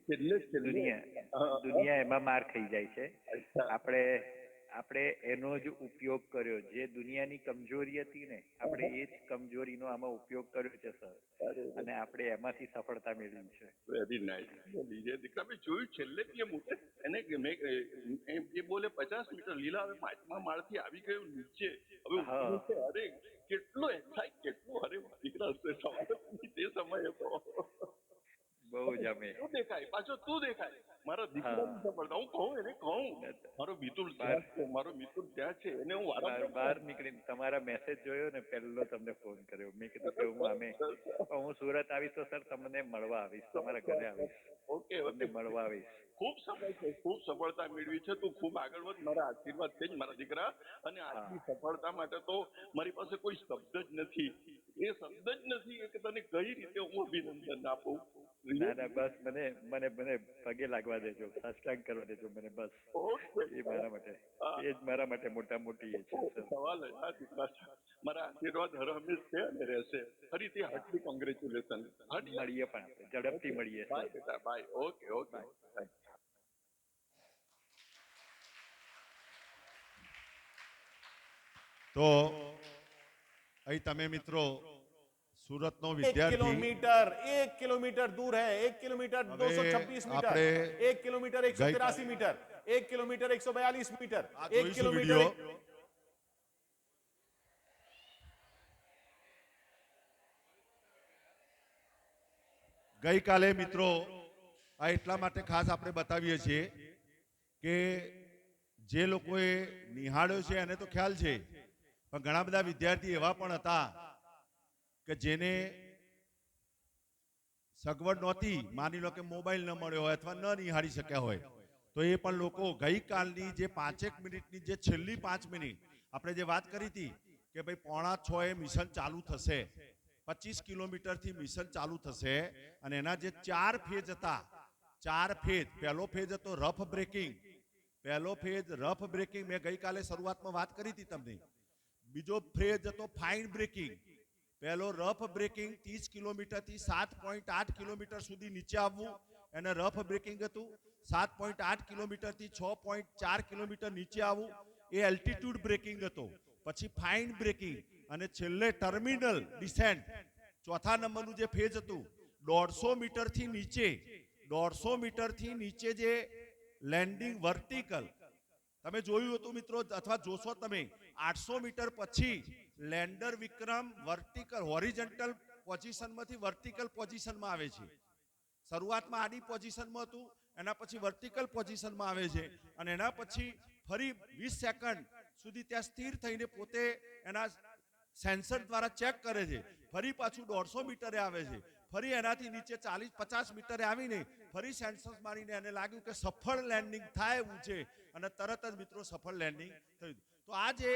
Speaker 2: દુનિયા એમાં માર ખાઈ જાય છે. આપણે એનો જ ઉપયોગ કર્યો. જે દુનિયાની કમજોરી હતી ને, આપણે એ જ કમજોરીનો આમાં ઉપયોગ કર્યો છે સર, અને આપણે એમાંથી સફળતા મેળવી છે.
Speaker 3: Very nice. દીકરા મેં જોયું છેલ્લે એ મોટે એને એ બોલે 50 મીટર લીલા, હવે 5મા માળથી આવી ગયું નીચે. હવે અરે કેટલો એક્સાઇટ, કેટલું અરે દીકરા તે સમયે તો
Speaker 2: બહુ જ અમે
Speaker 3: તું દેખાય, પાછો તું દેખાય મારા દીકરાની સફળતા. હું કહું એને મારો મિતુલ ત્યાં છે એને હું
Speaker 2: બહાર નીકળીને તમારા મેસેજ જોયો ને, પહેલો તમને ફોન કર્યો. મેં કીધું કે હું સુરત આવીશ તો સર તમને મળવા આવીશ, તમારા ઘરે આવીશ.
Speaker 3: ઓકે,
Speaker 2: તમને મળવા આવીશ.
Speaker 3: ખૂબ સમય છે, ખૂબ સફળતા મેળવી છે. તું ખૂબ આગળ વધ. મારા આશીર્વાદ છે જ મારા દીકરા. અને આજની સફળતા માટે તો મારી પાસે કોઈ શબ્દ જ નથી. એ શબ્દ જ નથી કે તને કઈ રીતે હું અભિનંદન આપું.
Speaker 2: ના બસ મને પગે લાગવા દેજો, સાષ્ટાંગ કરવા દેજો મને, બસ. એ મારા માટે મોટા મોટી એ છે
Speaker 3: સવાલ. હા દીકરા, મારા આશીર્વાદ હર હંમેશ છે અને રહેશે. ફરીથી હાર્ટલી કોંગ્રેચ્યુલેશન.
Speaker 2: મળીએ, પણ આપણે ઝડપથી મળીએ.
Speaker 3: બાય બેટા, બાય. ઓકે.
Speaker 1: તો અહીં તમે મિત્રો સુરતનો
Speaker 4: एक किलोमीटर दूर है, 1 kilometre 226 metre, 1 kilometre 183 metre, 1 kilometre 142 metre, 1 kilometre
Speaker 1: ગઈકાલે મિત્રો આ એટલા માટે ખાસ આપણે બતાવીએ છીએ કે જે લોકોએ નિહાળ્યો છે એને તો ખ્યાલ છે, પણ ઘણા બધા વિદ્યાર્થી એવા પણ હતા કે જેને સગવડ નહોતી. માની લો કે મોબાઈલ ન મળ્યો હોય અથવા ન નિહાળી શક્યા હોય, તો એ પણ લોકો ગઈકાલની જે 5 મિનિટની જે છેલ્લી 5 મિનિટ આપણે જે વાત કરી હતી કે ભાઈ 5:45 મિશન ચાલુ થશે, 25 કિલોમીટરથી મિશન ચાલુ થશે, અને એના જે 4 ફેઝ હતા, 4 ફેઝ. પહેલો ફેઝ હતો રફ બ્રેકિંગ. મેં ગઈકાલે શરૂઆતમાં વાત કરી હતી તમને. બીજો ફેઝ હતો ફાઇન બ્રેકિંગ. પહેલો રફ બ્રેકિંગ 30 કિલોમીટરથી 7.8 કિલોમીટર સુધી નીચે આવવું, એને રફ બ્રેકિંગ હતું. 7.8 કિલોમીટરથી 6.4 કિલોમીટર નીચે આવવું, એ એલ્ટિટ્યુડ બ્રેકિંગ હતો. પછી ફાઇન બ્રેકિંગ, અને છેલ્લે ટર્મિનલ ડિસેન્ટ. ચોથા નંબરનું જે ફેઝ હતું 150 મીટરથી નીચે, 150 મીટરથી નીચે જે લેન્ડિંગ વર્ટિકલ. તમે જોયું હતું મિત્રો, અથવા જોશો તમે, 800 મીટર પછી લેન્ડર વિક્રમ વર્ટિકલ હોરિઝોન્ટલ પોઝિશનમાંથી વર્ટિકલ પોઝિશનમાં આવે છે. શરૂઆતમાં આડી પોઝિશનમાં હતું, એના પછી વર્ટિકલ પોઝિશનમાં આવે છે, અને એના પછી ફરી 20 સેકન્ડ સુધી ત્યાં સ્થિર થઈને પોતે એના સેન્સર દ્વારા ચેક કરે છે ફરી પાછું 150 મીટરે આવે છે, ફરી એનાથી નીચે 40-50 મીટરે આવીને ફરી સેન્સર્સ મારીને એને લાગ્યું કે સફળ લેન્ડિંગ થાય એવું છે અને તરત જ મિત્રો સફળ લેન્ડિંગ થયું. તો આ જે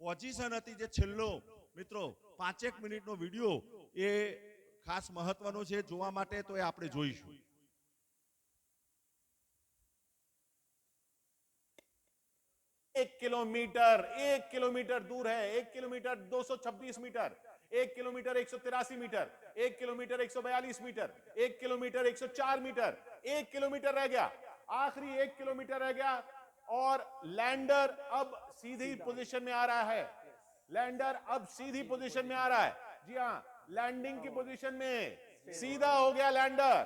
Speaker 1: પોઝિશન હતી, જે છેલ્લો મિત્રો 5 મિનિટનો વિડીયો, એ ખાસ મહત્વનો છે જોવા માટે, તો એ આપણે જોઈશું.
Speaker 4: एक किलोमीटर दूर है, 1 kilometre 226 metre, 1 kilometre 183 metre, 1 kilometre 142 metre, 1 kilometre 104 metre, 1 kilometre रह गया, आखिरी 1 किलोमीटर रह गया और लैंडर अब सीधी पोजीशन में आ रहा है. लैंडर अब सीधी पोजीशन में आ रहा है. जी हां, लैंडिंग की पोजीशन में सीधा हो गया लैंडर.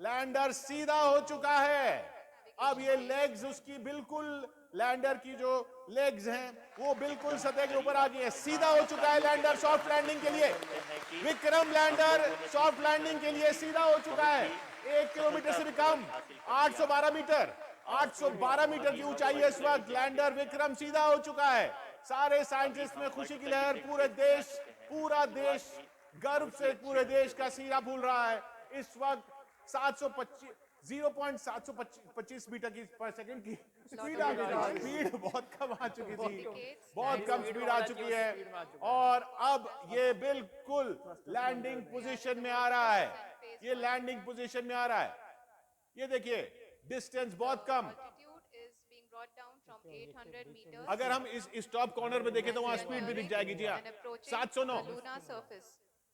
Speaker 4: लैंडर सीधा हो चुका है. अब ये लेग्स उसकी बिल्कुल, लैंडर की जो लेग्स हैं वो बिल्कुल सतह के ऊपर आ गई है. सीधा हो चुका है लैंडर सॉफ्ट लैंडिंग के लिए. विक्रम लैंडर सॉफ्ट लैंडिंग के लिए सीधा हो चुका है. 1 किलोमीटर से भी कम, 812 मीटर, 812 मीटर की ऊंचाई है इस वक्त. लैंडर विक्रम सीधा हो चुका है. सारे साइंटिस्ट में खुशी की लहर, पूरा देश गर्व से पूरे देश का सीना फूल रहा है. इस वक्त 0.725 मीटर की पर सेकंड की स्पीड आ गई. स्पीड बहुत कम आ चुकी थी, बहुत कम स्पीड आ चुकी है और अब ये बिल्कुल लैंडिंग पोजीशन में आ रहा है. ये लैंडिंग पोजीशन में आ रहा है. ये देखिए डिस्टेंस बहुत कम. अगर हम इस टॉप कॉर्नर में देखें तो वहां स्पीड भी दिख जाएगी. जी हाँ, 709,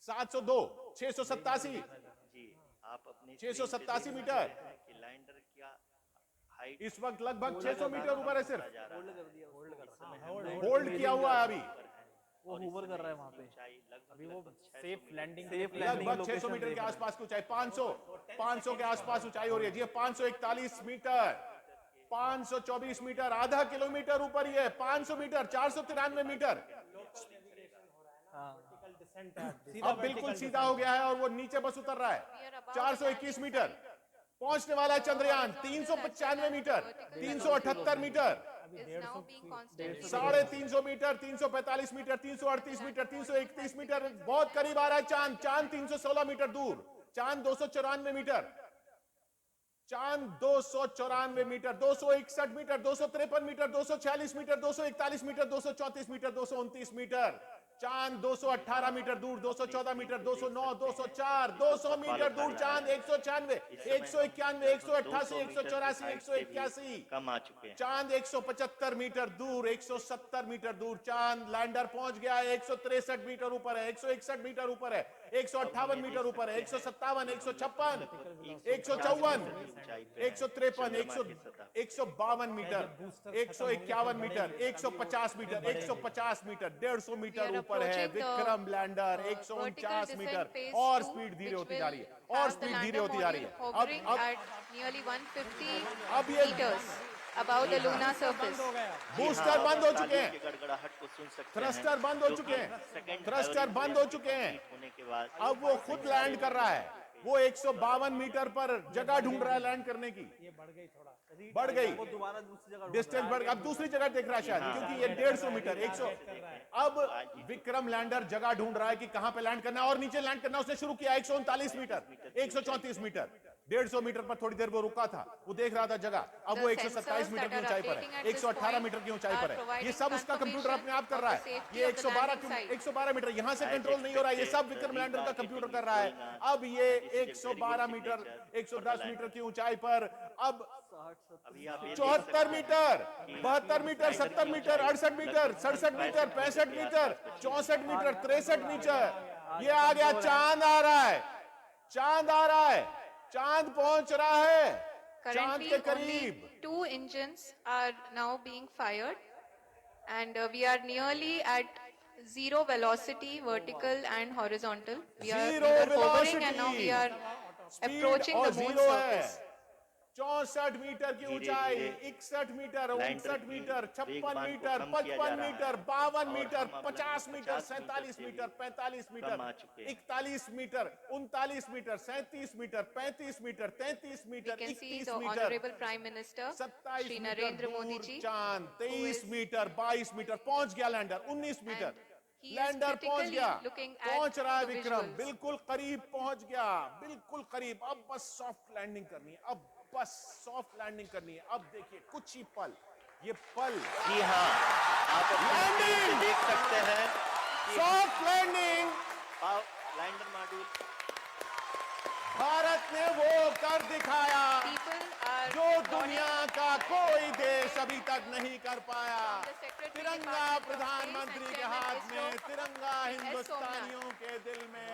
Speaker 4: 702, 687,
Speaker 2: आप अपनी
Speaker 4: 687 मीटर.
Speaker 2: लैंडर क्या हाइट
Speaker 4: इस वक्त लगभग 600 मीटर ऊपर है. सिर्फ होल्ड किया हुआ है अभी.
Speaker 5: वो होवर कर रहा है वहां पे. अभी वो सेफ लैंडिंग
Speaker 4: लगभग 600 मीटर के आसपास की ऊंचाई, 500 के आसपास ऊंचाई हो रही है. जी 541 मीटर, 524 मीटर, आधा किलोमीटर ऊपर ही है. 500 मीटर, 493 मीटर. अब बिल्कुल सीधा हो गया है और वो नीचे बस उतर रहा है. 421 मीटर पहुंचने वाला है Chandrayaan. 395 metre, 378 metre, 350 metre, 345 metre, 338 metre, 331 metre. बहुत करीब आ रहा है चांद. चांद 316 मीटर दूर. चांद 294 मीटर. चांद 294 metre, 261 metre, 253 metre, 246 metre, 241 metre, 234 metre, 229 metre. चांद 218 मीटर दूर, 214 मीटर, 209, 204, 200 मीटर दूर. चांद 196, 191, 188, 184, 181.
Speaker 2: कम आ चुके हैं.
Speaker 4: चांद 175 मीटर दूर, 170 मीटर दूर. चांद लैंडर पहुंच गया है. 163 मीटर ऊपर है, 161 मीटर ऊपर है, 158 मीटर ऊपर है, 157, 156, 154, 153, 152 metre, 151 metre, 150 metre, 150 metre, 150 metre ऊपर है विक्रम लैंडर. 149 मीटर. और स्पीड धीरे होती जा रही है, और स्पीड धीरे होती जा रही है. अब ये
Speaker 6: About the lunar surface.
Speaker 4: Booster बंद हो चुके हैं,
Speaker 2: गड़गड़ाहट को सुन सकते हैं.
Speaker 4: थ्रस्टर बंद हो चुके हैं, थ्रस्टर बंद हो चुके हैं.
Speaker 2: होने के बाद
Speaker 4: अब वो खुद लैंड कर रहा है. वो 152 मीटर पर जगह ढूंढ रहा है लैंड करने की.
Speaker 5: ये बढ़ गई थोड़ा,
Speaker 4: बढ़ गई,
Speaker 5: वो दोबारा दूसरी जगह
Speaker 4: डिस्टेंस बढ़ गई. अब दूसरी जगह देख रहा है शायद, क्योंकि ये 150 मीटर, 100. अब विक्रम लैंडर जगह ढूंढ रहा है कि कहां पे लैंड करना है और नीचे लैंड करना. उसने शुरू किया 139 मीटर, 134 मीटर, 150 मीटर पर थोड़ी देर वो रुका था, वो देख रहा था जगह. अब वो 127 मीटर की ऊंचाई पर है, 118 मीटर की ऊंचाई पर है. ये सब उसका कंप्यूटर अपने आप कर रहा है. ये 112 मीटर यहां से कंट्रोल नहीं हो रहा है, ये सब विक्रम लैंडर का कंप्यूटर कर रहा है. अब ये 112 मीटर, 110 मीटर की ऊंचाई पर. अब 74 metre, 72 metre, 70 metre, 68 metre, 67 metre, 65 metre, 64 metre, 63 metre. ये आ गया. चांद आ रहा है, चांद आ रहा है, चांद पहुंच रहा है चांद के करीब.
Speaker 6: 2 engines are now being fired and we are nearly at zero velocity, vertical and horizontal. We
Speaker 4: Zero
Speaker 6: were hovering
Speaker 4: velocity.
Speaker 6: and now we are
Speaker 4: Speed
Speaker 6: approaching
Speaker 4: और
Speaker 6: the moon
Speaker 4: zero है.
Speaker 6: surface.
Speaker 4: 64 मीटर की ऊंचाई, 61 metre, 59 metre, 56 metre, 55 metre, 52 metre, 50 metre, 47 metre, 45 metre, 41 metre, 39 metre, 37 metre, 35 metre, 33
Speaker 6: We
Speaker 4: metre,
Speaker 6: can see
Speaker 4: 31
Speaker 6: the
Speaker 4: metre,
Speaker 6: Honorable Prime Minister
Speaker 4: 27
Speaker 6: Shri
Speaker 4: metre
Speaker 6: Narendra Modi
Speaker 4: दूर
Speaker 6: ji.
Speaker 4: चांद. 23 metre, 22 metre, पहुंच गया lander. 19 metre,
Speaker 6: He is
Speaker 4: lander पहुंच
Speaker 6: critically
Speaker 4: गया,
Speaker 6: looking at
Speaker 4: पहुंच रहा है
Speaker 6: the
Speaker 4: Vikram,
Speaker 6: visuals.
Speaker 4: बिल्कुल करीब पहुंच गया, बिल्कुल करीब। अब बस सॉफ्ट लैंडिंग करनी है, अब बस सॉफ्ट लैंडिंग करनी है। अब देखिए कुछ ही पल, ये पल,
Speaker 5: जी हाँ, आप अपनी स्क्रीन से देख सकते हैं कि
Speaker 4: soft landing.
Speaker 5: Lander module
Speaker 4: Bharat ने वो कर दिखाया
Speaker 6: People are
Speaker 4: जो दुनिया
Speaker 6: applauding
Speaker 4: का कोई देश अभी तक नहीं कर पाया।
Speaker 6: the Secretary
Speaker 4: तिरंगा
Speaker 6: Department of
Speaker 4: प्रधानमंत्री
Speaker 6: Space
Speaker 4: के
Speaker 6: and
Speaker 4: हाथ
Speaker 6: Chairman
Speaker 4: में,
Speaker 6: ISRO,
Speaker 4: तिरंगा
Speaker 6: S.
Speaker 4: हिंदुस्तानियों के दिल में,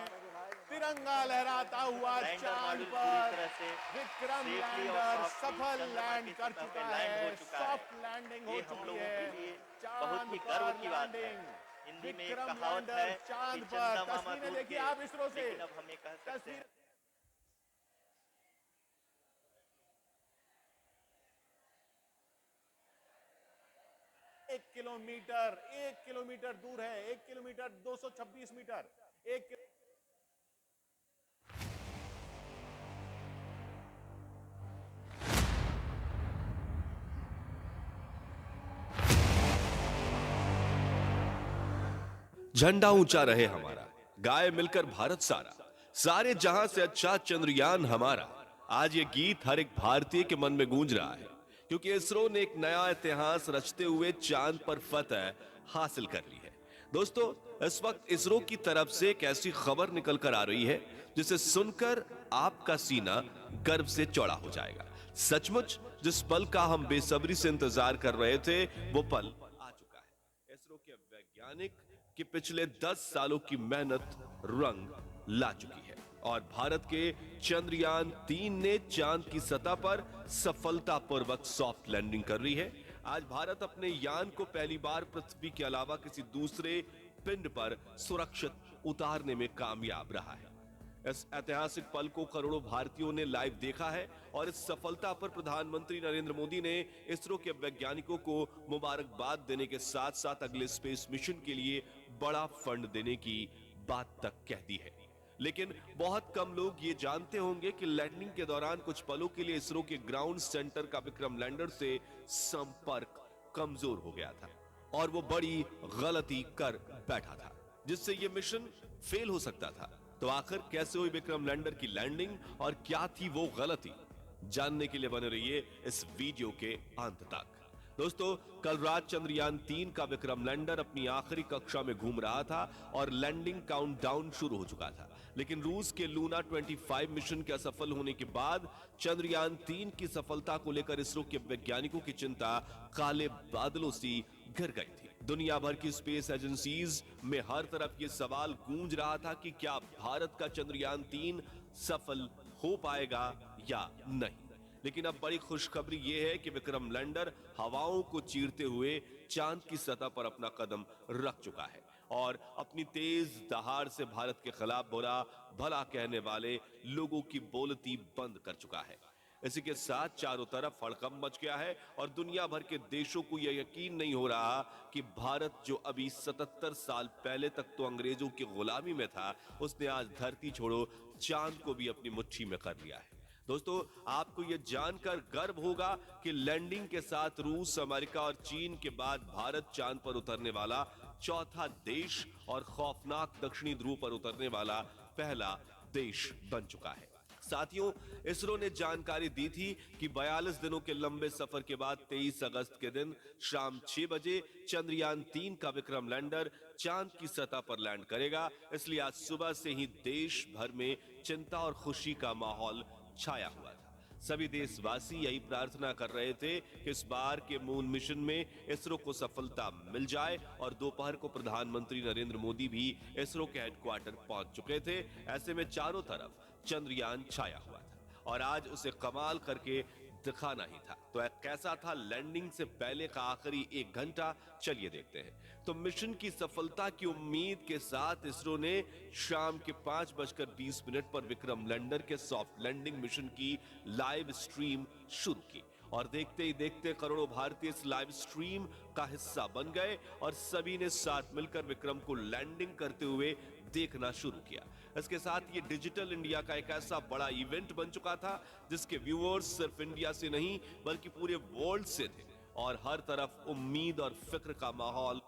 Speaker 4: तिरंगा लहराता हुआ
Speaker 5: लैंडर
Speaker 4: चांद
Speaker 5: मॉड्यूल पूरी
Speaker 4: पर
Speaker 5: तरह से
Speaker 4: विक्रम
Speaker 5: सेफली और
Speaker 4: लैंडर
Speaker 5: सॉफ्टली
Speaker 4: सफल
Speaker 5: चंद्रमा
Speaker 4: लैंड
Speaker 5: की
Speaker 4: कर
Speaker 5: सतह
Speaker 4: चुका
Speaker 5: पे लैंड
Speaker 4: है,
Speaker 5: हो चुका है।
Speaker 4: सॉफ्ट लैंडिंग हो
Speaker 5: ये हम
Speaker 4: चुकी
Speaker 5: लोगों
Speaker 4: है।
Speaker 5: के लिए
Speaker 4: चांद
Speaker 5: बहुत ही
Speaker 4: पर
Speaker 5: गर्व की बात है।
Speaker 4: लैंडिंग,
Speaker 5: हिंदी में एक
Speaker 4: विक्रम
Speaker 5: कहावत
Speaker 4: लैंडर
Speaker 5: है
Speaker 4: चांद
Speaker 5: कि
Speaker 4: पर।
Speaker 5: चंदा मामा
Speaker 4: तस्वीरें
Speaker 5: दूर
Speaker 4: देखिए
Speaker 5: के,
Speaker 4: आप इसरो से,
Speaker 5: लेकिन अब हम ये कह सकते
Speaker 4: तस्वीर
Speaker 5: हैं
Speaker 4: 1 किलोमीटर दूर है, 1 किलोमीटर 226 मीटर, 1
Speaker 7: झंडा ऊंचा रहे हमारा, गाए मिलकर भारत सारा, सारे जहां से अच्छा चंद्रयान हमारा। आज ये गीत हर एक भारतीय के मन में गूंज रहा है, क्योंकि इसरो ने एक नया इतिहास रचते हुए चांद पर फतह हासिल कर ली है। दोस्तों, इस वक्त इसरो की तरफ से एक ऐसी खबर निकल कर आ रही है जिसे सुनकर आपका सीना गर्व से चौड़ा हो जाएगा। सचमुच जिस पल का हम बेसब्री से इंतजार कर रहे थे, वो पल आ चुका है। इसरो के वैज्ञानिक कि पिछले 10 सालों की मेहनत रंग ला चुकी है और भारत के चंद्रयान 3 ने चांद की सतह पर सफलतापूर्वक सॉफ्ट लैंडिंग कर ली है। आज भारत अपने यान को पहली बार पृथ्वी के अलावा किसी दूसरे पिंड पर सुरक्षित उतारने में कामयाब रहा है। इस ऐतिहासिक पल को करोड़ों भारतीयों ने लाइव देखा है और इस सफलता पर प्रधानमंत्री नरेंद्र मोदी ने इसरो के वैज्ञानिकों को मुबारकबाद देने के साथ साथ अगले स्पेस मिशन के लिए बड़ा फंड देने की बात तक कह दी है। लेकिन बहुत कम लोग ये जानते होंगे कि लैंडिंग के दौरान कुछ पलों के लिए इसरो के ग्राउंड सेंटर का विक्रम लैंडर से संपर्क कमजोर हो गया था और वो बड़ी गलती कर बैठा था, जिससे ये मिशन फेल हो सकता था। तो आखिर कैसे हुई विक्रम लैंडर की लैंडिंग और क्या थी वो गलती, जानने के लिए बने रहिए इस वीडियो के अंत तक। दोस्तों, कल रात चंद्रयान 3 का विक्रम लैंडर अपनी आखिरी कक्षा में घूम रहा था और लैंडिंग काउंटडाउन शुरू हो चुका था। लेकिन रूस के लूना 25 मिशन के असफल होने के बाद चंद्रयान 3 की सफलता को लेकर इसरो के वैज्ञानिकों की चिंता काले बादलों सी घिर गई थी। दुनिया भर की स्पेस एजेंसीज में हर तरफ ये सवाल गूंज रहा था कि क्या भारत का चंद्रयान 3 सफल हो पाएगा या नहीं। लेकिन अब बड़ी खुशखबरी यह है कि विक्रम लैंडर हवाओं को चीरते हुए चांद की सतह पर अपना कदम रख चुका है और अपनी तेज दहाड़ से भारत के खिलाफ बुरा भला कहने वाले लोगों की बोलती बंद कर चुका है। इसी के साथ चारों तरफ हड़कंप मच गया है और दुनिया भर के देशों को यह यकीन नहीं हो रहा कि भारत, जो अभी 77 साल पहले तक तो अंग्रेजों की गुलामी में था, उसने आज धरती छोड़ो चांद को भी अपनी मुट्ठी में कर लिया है। दोस्तों, आपको यह जानकर गर्व होगा कि लैंडिंग के साथ रूस, अमेरिका और चीन के बाद भारत चांद पर उतरने वाला चौथा देश और खौफनाक दक्षिणी ध्रुव पर उतरने वाला पहला देश बन चुका है। साथियों, इसरो ने जानकारी दी थी कि 42 दिनों के लंबे सफर के बाद 23 अगस्त के दिन शाम 6 बजे चंद्रयान 3 का विक्रम लैंडर चांद की सतह पर लैंड करेगा। इसलिए आज सुबह से ही देश भर में चिंता और खुशी का माहौल छाया हुआ था। सभी देशवासी यही प्रार्थना कर रहे थे कि इस बार के मून मिशन में इसरो को सफलता मिल जाए और दोपहर को प्रधानमंत्री नरेंद्र मोदी भी इसरो के हेडक्वार्टर पहुंच चुके थे। ऐसे में चारों तरफ चंद्रयान छाया हुआ था और आज उसे कमाल करके दिखाना ही था। तो कैसा था लैंडिंग से पहले का आखिरी 1 घंटा, चलिए देखते हैं। तो मिशन की सफलता की उम्मीद के साथ इसरो ने शाम के 5:20 पर विक्रम लैंडर के सॉफ्ट लैंडिंग मिशन की लाइव स्ट्रीम शुरू की और देखते ही देखते करोड़ों भारतीय इस लाइव स्ट्रीम का हिस्सा बन गए और सभी ने साथ मिलकर विक्रम को लैंडिंग करते हुए देखना शुरू किया। इसके साथ ये डिजिटल इंडिया का एक ऐसा बड़ा इवेंट बन चुका था जिसके व्यूअर्स सिर्फ इंडिया से नहीं बल्कि पूरे वर्ल्ड से थे और हर तरफ उम्मीद और फिक्र का माहौल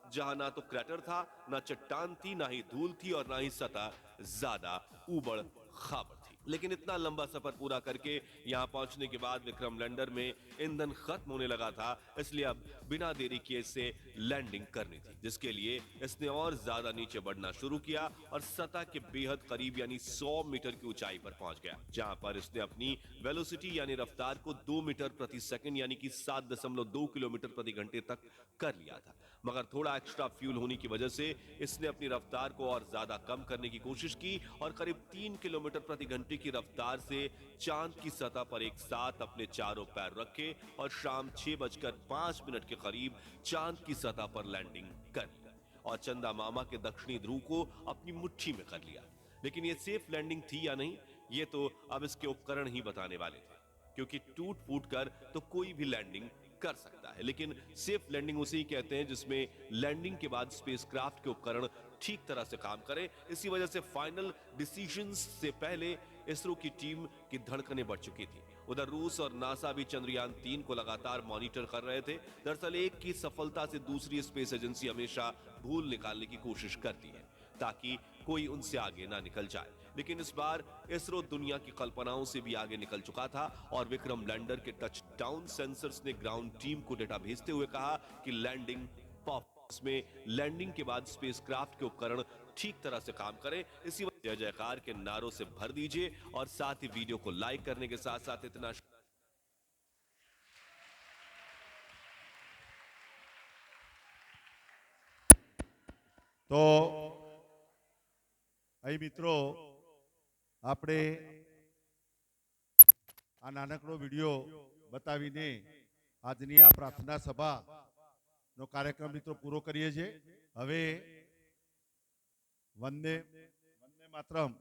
Speaker 7: जहां ना तो क्रैटर था, ना चट्टान थी, ना ही धूल थी और ना ही सतह ज्यादा ऊबड़ खाबड़ थी। लेकिन इतना लंबा सफर पूरा करके यहां पहुंचने के बाद विक्रम लैंडर में ईंधन खत्म होने लगा था, इसलिए अब बिना देरी किए इसे लैंडिंग करनी थी, जिसके लिए इसने और ज्यादा नीचे बढ़ना शुरू किया और सतह के बेहद करीब यानी 100 मीटर की ऊंचाई पर पहुंच गया, जहां पर इसने अपनी वेलोसिटी यानी रफ्तार को 2 मीटर प्रति सेकंड यानी कि 7.2 किलोमीटर प्रति घंटे तक कर लिया था। मगर थोड़ा एक्स्ट्रा फ्यूल होने की वजह से इसने अपनी रफ्तार को और ज्यादा कम करने की कोशिश की और करीब 3 किलोमीटर प्रति घंटे की रफ्तार से चांद की सतह पर एक साथ अपने चारों पैर रखे और शाम 6:05 के करीब चांद की सतह पर लैंडिंग कर ली और चंदा मामा के दक्षिणी ध्रुव को अपनी मुट्ठी में कर लिया। लेकिन ये सेफ लैंडिंग थी या नहीं, ये तो अब इसके उपकरण ही बताने वाले थे, क्योंकि टूट फूट कर तो कोई भी लैंडिंग कर सकता है, लेकिन सेफ लैंडिंग उसे ही कहते हैं जिसमें लैंडिंग के बाद स्पेसक्राफ्ट के उपकरण ठीक तरह से काम करें। इसी वजह से फाइनल डिसीजंस से पहले इसरो की टीम की धड़कनें बढ़ चुकी थी। उधर रूस और नासा भी चंद्रयान 3 को लगातार मॉनिटर कर रहे थे। दरअसल एक की सफलता से दूसरी स्पेस एजेंसी हमेशा भूल निकालने की कोशिश करती है ताकि कोई उनसे आगे ना निकल जाए, लेकिन इस बार इसरो दुनिया की कल्पनाओं से भी आगे निकल चुका था और विक्रम लैंडर के टच डाउन सेंसर्स ने ग्राउंड टीम को डेटा भेजते हुए कहा कि लैंडिंग पॉप्स में लैंडिंग के बाद स्पेसक्राफ्ट के उपकरण ठीक तरह से काम करें। इसी वजह जय जयकार के नारों से भर दीजिए और साथ ही वीडियो को लाइक करने के साथ साथ इतना
Speaker 1: તો અહીં મિત્રો આપણે આ નાનકડો વિડીયો બતાવીને આજની આ પ્રાર્થના સભાનો કાર્યક્રમ મિત્રો પૂરો કરીએ છીએ। હવે વંદે વંદે માતરમ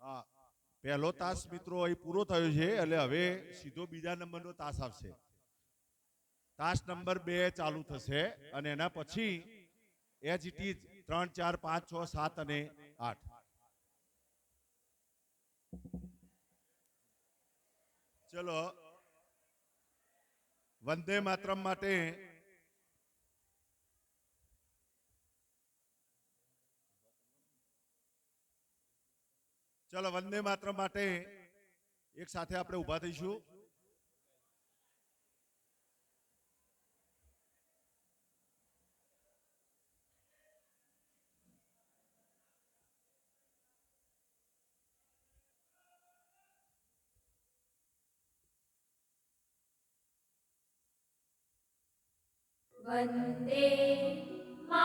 Speaker 1: હા પહેલો તાસ મિત્રો અહીં પૂરો થયો છે એટલે હવે સીધો બીજા નંબરનો તાસ આવશે। તાસ નંબર 2 ચાલુ થશે અને એના પછી એજ ઇટ ઇઝ 3, 4, 5, 6, 7 અને 8। ચલો વંદે માતરમ માટે ચલો વંદે માતરમ માટે એક સાથે આપણે ઊભા થઈશું।
Speaker 8: वन्दे मा